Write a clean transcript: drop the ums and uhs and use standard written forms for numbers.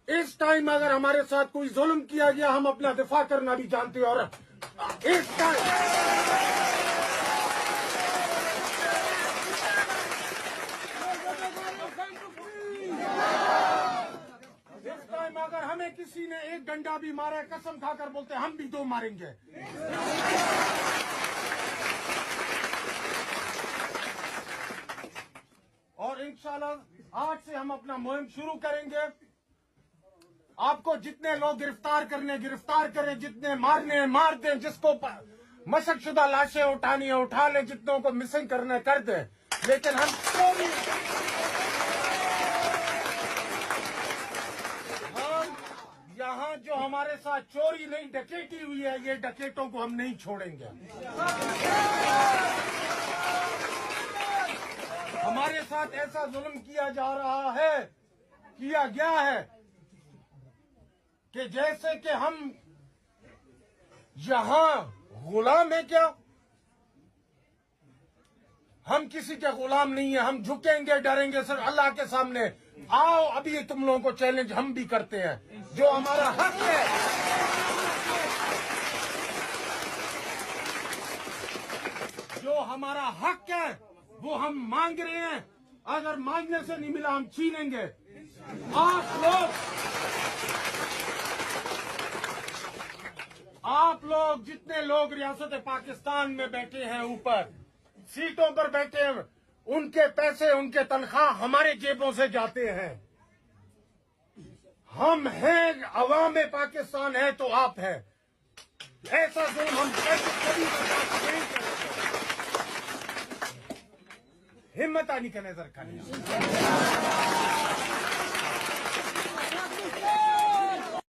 इस टाइम अगर हमारे साथ कोई जुल्म किया गया, हम अपना दिफा करना भी जानते हैं। और इस टाइम अगर हमें किसी ने एक डंडा भी मारा, कसम खाकर बोलते हम भी 2 मारेंगे। और इंशाल्लाह आज से हम अपना मुहिम शुरू करेंगे। आपको जितने लोग गिरफ्तार करने गिरफ्तार करें, जितने मारने मार दें, जिसको मशकशुदा लाशें उठानी है उठा लें, जितनों को मिसिंग करने कर दें। लेकिन हम यहाँ जो हमारे साथ चोरी नहीं डकैती हुई है, ये डकैतों को हम नहीं छोड़ेंगे। हमारे साथ ऐसा जुल्म किया जा रहा है, किया गया है कि जैसे कि हम यहां गुलाम है। क्या हम किसी के गुलाम नहीं है? हम झुकेंगे, डरेंगे सिर्फ अल्लाह के सामने। आओ अभी तुम लोगों को चैलेंज हम भी करते हैं। जो हमारा हक है, जो हमारा हक है वो हम मांग रहे हैं। अगर मांगने से नहीं मिला, हम छीनेंगे। आप लोग जितने लोग रियासत पाकिस्तान में बैठे हैं, ऊपर सीटों पर बैठे हैं, उनके पैसे, उनके तनख्वाह हमारे जेबों से जाते हैं। हम हैं, अवाम पाकिस्तान है तो आप हैं। ऐसा जुल्म हम कभी बर्दाश्त नहीं करेंगे। हिम्मत आनी का नजर खानी।